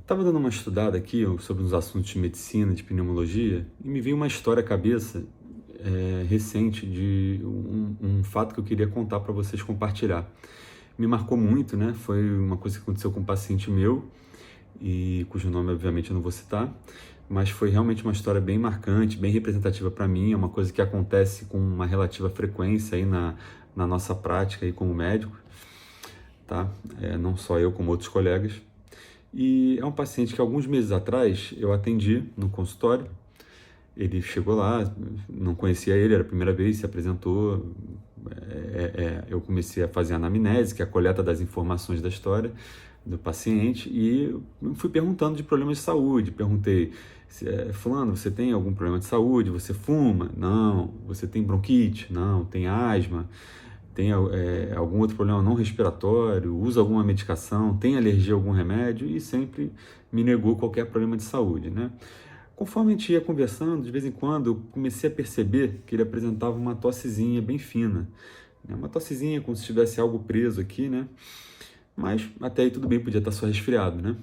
Estava dando uma estudada aqui sobre uns assuntos de medicina, de pneumologia, e me veio uma história à cabeça recente de um fato que eu queria contar para vocês compartilhar. Me marcou muito, né? Foi uma coisa que aconteceu com um paciente meu, e cujo nome obviamente eu não vou citar, mas foi realmente uma história bem marcante, bem representativa para mim, é uma coisa que acontece com uma relativa frequência aí na nossa prática aí como médico, tá? Não só eu, como outros colegas. E é um paciente que alguns meses atrás eu atendi no consultório. Ele chegou lá, não conhecia ele, era a primeira vez, se apresentou. Eu comecei a fazer a anamnese, que é a coleta das informações da história do paciente, e fui perguntando de problemas de saúde. Perguntei, fulano, você tem algum problema de saúde? Você fuma? Não. Você tem bronquite? Não. Tem asma? Tem algum outro problema não respiratório? Usa alguma medicação? Tem alergia a algum remédio? E sempre me negou qualquer problema de saúde, né? Conforme a gente ia conversando, de vez em quando, eu comecei a perceber que ele apresentava uma tossezinha bem fina, né? Uma tossezinha como se tivesse algo preso aqui, né? Mas até aí tudo bem, podia estar só resfriado, né?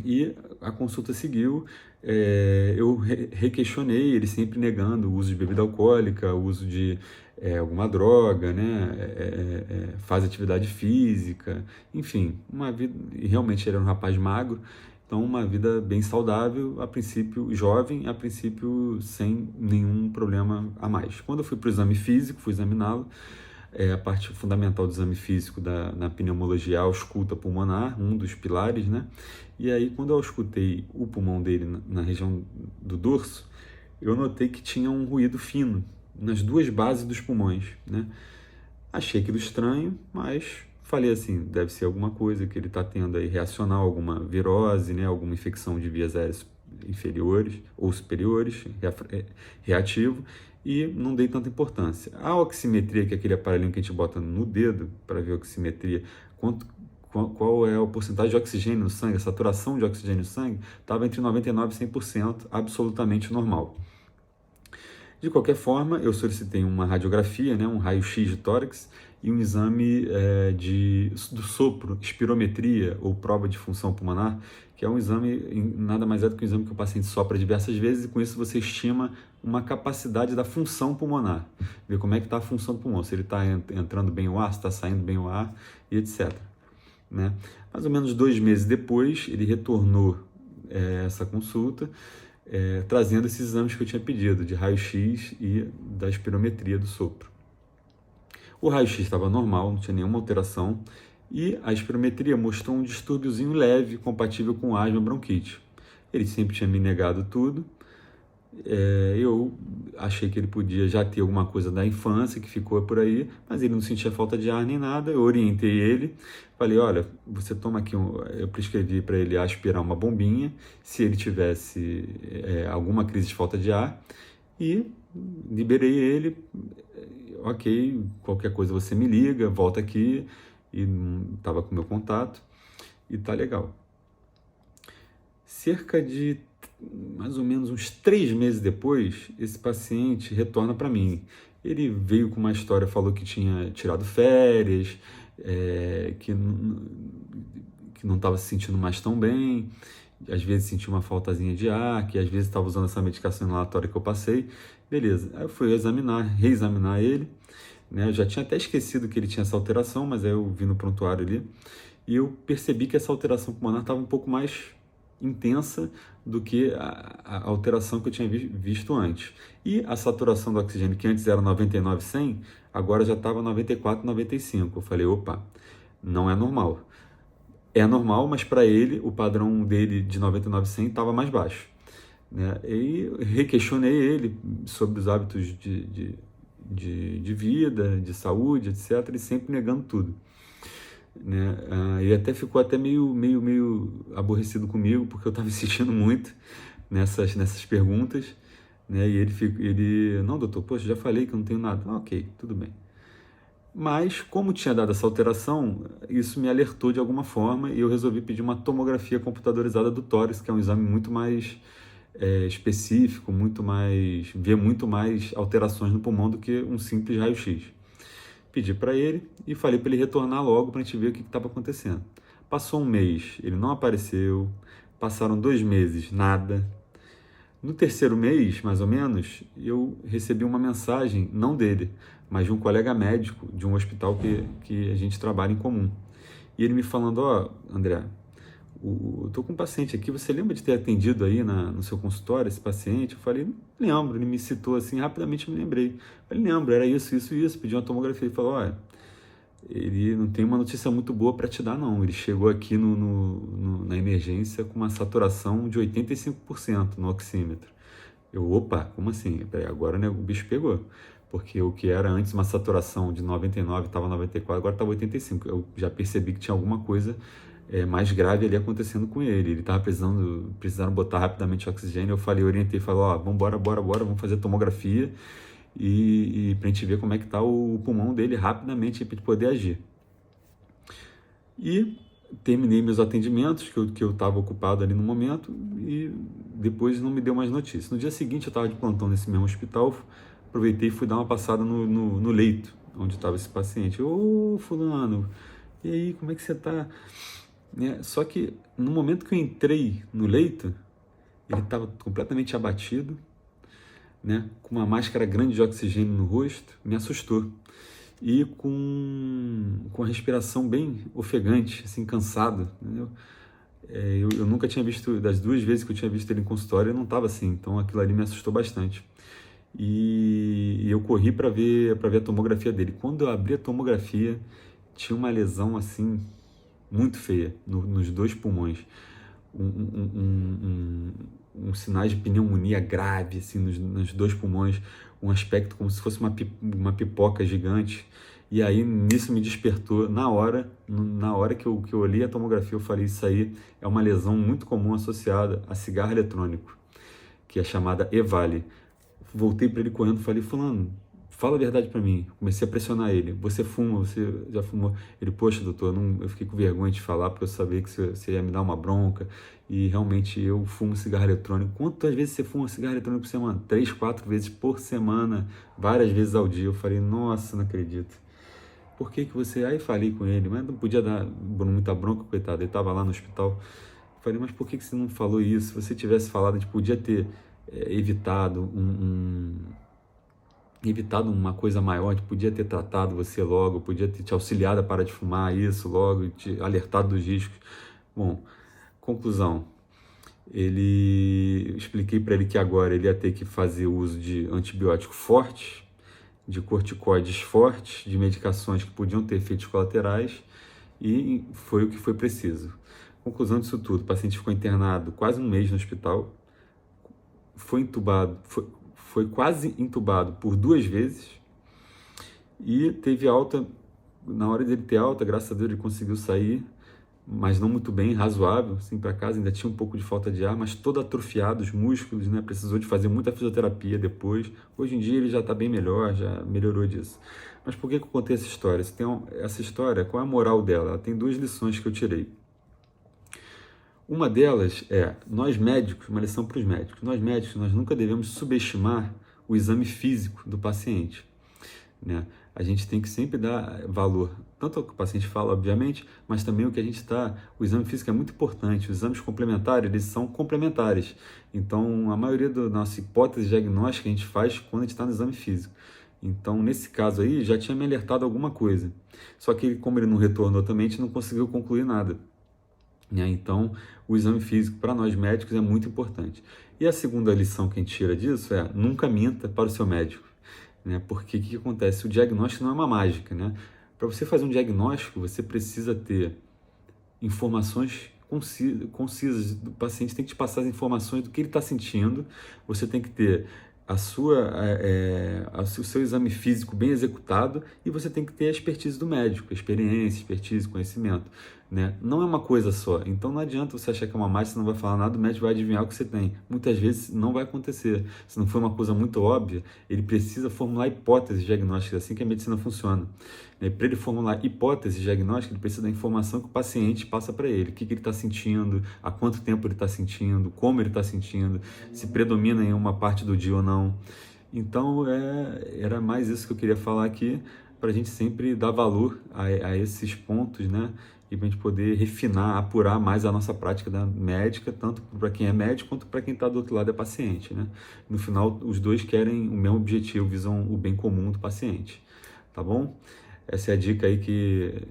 E a consulta seguiu, eu requestionei, ele sempre negando o uso de bebida alcoólica, o uso de alguma droga, né? Faz atividade física, enfim, uma vida, e realmente ele era um rapaz magro, então uma vida bem saudável, a princípio jovem, a princípio sem nenhum problema a mais. Quando eu fui para o exame físico, fui examiná-lo, a parte fundamental do exame físico na pneumologia é a ausculta pulmonar, um dos pilares, né? E aí, quando eu auscultei o pulmão dele na região do dorso, eu notei que tinha um ruído fino nas duas bases dos pulmões, né? Achei aquilo estranho, mas falei assim, deve ser alguma coisa que ele está tendo aí reacional, alguma virose, né? Alguma infecção de vias aéreas inferiores ou superiores, reativo, e não dei tanta importância. A oximetria, que é aquele aparelhinho que a gente bota no dedo para ver a oximetria, qual é a porcentagem de oxigênio no sangue, a saturação de oxigênio no sangue, estava entre 99% e 100%, absolutamente normal. De qualquer forma, eu solicitei uma radiografia, né, um raio-x de tórax e um exame do sopro, espirometria ou prova de função pulmonar, que é um exame, nada mais é do que um exame que o paciente sopra diversas vezes e com isso você estima uma capacidade da função pulmonar, ver como é que está a função do pulmão, se ele está entrando bem o ar, se está saindo bem o ar e etc. Né? Mais ou menos 2 meses depois, ele retornou essa consulta, trazendo esses exames que eu tinha pedido, de raio-x e da espirometria do sopro. O raio-x estava normal, não tinha nenhuma alteração, e a espirometria mostrou um distúrbiozinho leve, compatível com asma e bronquite. Ele sempre tinha me negado tudo. Eu achei que ele podia já ter alguma coisa da infância que ficou por aí, mas ele não sentia falta de ar nem nada. Eu orientei ele, falei, olha, você toma aqui, eu prescrevi para ele aspirar uma bombinha, se ele tivesse alguma crise de falta de ar, e liberei ele, ok, qualquer coisa você me liga, volta aqui, e estava com o meu contato, e tá legal. Cerca de mais ou menos uns 3 meses depois, esse paciente retorna para mim. Ele veio com uma história, falou que tinha tirado férias, que não estava se sentindo mais tão bem, às vezes sentia uma faltazinha de ar, que às vezes estava usando essa medicação inalatória que eu passei. Beleza, aí eu fui reexaminar ele, né? Eu já tinha até esquecido que ele tinha essa alteração, mas aí eu vi no prontuário ali, e eu percebi que essa alteração pulmonar estava um pouco mais intensa do que a alteração que eu tinha visto antes. E a saturação do oxigênio, que antes era 99, 100, agora já estava 94, 95. Eu falei, opa, não é normal. É normal, mas para ele, o padrão dele de 99, 100 estava mais baixo. Né? E requestionei ele sobre os hábitos de vida, de saúde, etc., e sempre negando tudo. Né? Ele até ficou meio aborrecido comigo, porque eu estava insistindo muito nessas perguntas, né? E ele, não, doutor, poxa, já falei que eu não tenho nada. Ok, tudo bem. Mas, como tinha dado essa alteração, isso me alertou de alguma forma e eu resolvi pedir uma tomografia computadorizada do tórax, que é um exame muito mais específico, vê muito mais alterações no pulmão do que um simples raio-x. Pedi para ele e falei para ele retornar logo para a gente ver o que estava acontecendo. Passou um mês, ele não apareceu. Passaram 2 meses, nada. No terceiro mês, mais ou menos, eu recebi uma mensagem, não dele, mas de um colega médico de um hospital que a gente trabalha em comum. E ele me falando, André, eu tô com um paciente aqui, você lembra de ter atendido aí no seu consultório esse paciente? Eu falei, não lembro, ele me citou assim, rapidamente eu me lembrei. Eu falei, lembro, era isso, pedi uma tomografia. Ele falou, olha, ele não tem uma notícia muito boa para te dar não, ele chegou aqui na emergência com uma saturação de 85% no oxímetro. Opa, como assim? Peraí, agora, né, o bicho pegou. Porque o que era antes uma saturação de 99, estava 94, agora estava 85. Eu já percebi que tinha alguma coisa mais grave ali acontecendo com ele. Ele estava precisando botar rapidamente oxigênio. Eu falei, orientei, falei, bora, vamos fazer tomografia e pra gente ver como é que tá o pulmão dele rapidamente para poder agir. E terminei meus atendimentos, que eu estava ocupado ali no momento, e depois não me deu mais notícia. No dia seguinte eu estava de plantão nesse mesmo hospital, aproveitei e fui dar uma passada no leito, onde estava esse paciente. Ô, fulano, e aí, como é que você está? Só que no momento que eu entrei no leito, ele estava completamente abatido, com uma máscara grande de oxigênio no rosto, me assustou. E com a respiração bem ofegante, assim, cansado, entendeu? Eu nunca tinha visto, das 2 vezes que eu tinha visto ele em consultório, ele não estava assim, então aquilo ali me assustou bastante. E eu corri para ver a tomografia dele. Quando eu abri a tomografia, tinha uma lesão assim, muito feia, nos 2 pulmões. Um sinais de pneumonia grave assim, nos 2 pulmões, um aspecto como se fosse uma pipoca gigante. E aí nisso me despertou na hora que eu olhei a tomografia, eu falei, isso aí é uma lesão muito comum associada a cigarro eletrônico, que é chamada EVALI. Voltei para ele correndo e falei, fulano, fala a verdade para mim. Comecei a pressionar ele. Você fuma? Você já fumou? Ele, poxa, doutor, eu fiquei com vergonha de falar porque eu sabia que você ia me dar uma bronca. E realmente eu fumo cigarro eletrônico. Quantas vezes você fuma cigarro eletrônico por semana? 3, 4 vezes por semana, várias vezes ao dia. Eu falei, nossa, não acredito. Por que você... Aí falei com ele, mas não podia dar muita bronca, coitado. Ele estava lá no hospital. Eu falei, mas por que você não falou isso? Se você tivesse falado, a gente podia ter evitado uma coisa maior, a gente podia ter tratado você logo, podia ter te auxiliado a parar de fumar isso logo, te alertado dos riscos. Bom, conclusão, expliquei para ele que agora ele ia ter que fazer uso de antibiótico forte, de corticoides fortes, de medicações que podiam ter efeitos colaterais, e foi o que foi preciso. Conclusão disso tudo, o paciente ficou internado quase um mês no hospital, foi entubado, foi quase entubado por 2 vezes e teve alta. Na hora dele ter alta, graças a Deus ele conseguiu sair, mas não muito bem, razoável, assim, para casa, ainda tinha um pouco de falta de ar, mas todo atrofiado, os músculos, precisou de fazer muita fisioterapia depois. Hoje em dia ele já está bem melhor, já melhorou disso. Mas por que eu contei essa história? Essa história, qual é a moral dela? Ela tem 2 lições que eu tirei. Uma delas é, nós médicos, uma lição para os médicos, nós nunca devemos subestimar o exame físico do paciente, A gente tem que sempre dar valor, tanto ao que o paciente fala, obviamente, mas também o que a gente está... O exame físico é muito importante, os exames complementares, eles são complementares. Então, a maioria da nossa hipótese diagnóstica a gente faz quando a gente está no exame físico. Então, nesse caso aí, já tinha me alertado alguma coisa. Só que, como ele não retornou também, a gente não conseguiu concluir nada. Então, o exame físico para nós médicos é muito importante. E a segunda lição que a gente tira disso é nunca minta para o seu médico. Porque o que acontece? O diagnóstico não é uma mágica. Para você fazer um diagnóstico, você precisa ter informações concisas do paciente, tem que te passar as informações do que ele está sentindo, você tem que ter o seu exame físico bem executado e você tem que ter a expertise do médico, experiência, expertise, conhecimento. Não é uma coisa só, então não adianta você achar que é uma mágica, você não vai falar nada, o médico vai adivinhar o que você tem. Muitas vezes não vai acontecer. Se não for uma coisa muito óbvia, ele precisa formular hipóteses diagnósticas, assim que a medicina funciona. Para ele formular hipóteses diagnósticas, ele precisa da informação que o paciente passa para ele, o que ele está sentindo, há quanto tempo ele está sentindo, como ele está sentindo, se predomina em uma parte do dia ou não. Então, era mais isso que eu queria falar aqui. para a gente sempre dar valor a esses pontos, né? E para a gente poder refinar, apurar mais a nossa prática da médica, tanto para quem é médico quanto para quem está do outro lado é paciente, né? No final, os dois querem o mesmo objetivo, visam o bem comum do paciente, tá bom? Essa é a dica aí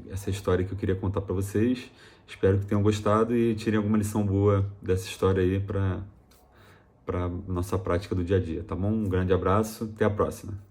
essa história que eu queria contar para vocês. Espero que tenham gostado e tirem alguma lição boa dessa história aí para nossa prática do dia a dia, tá bom? Um grande abraço, até a próxima.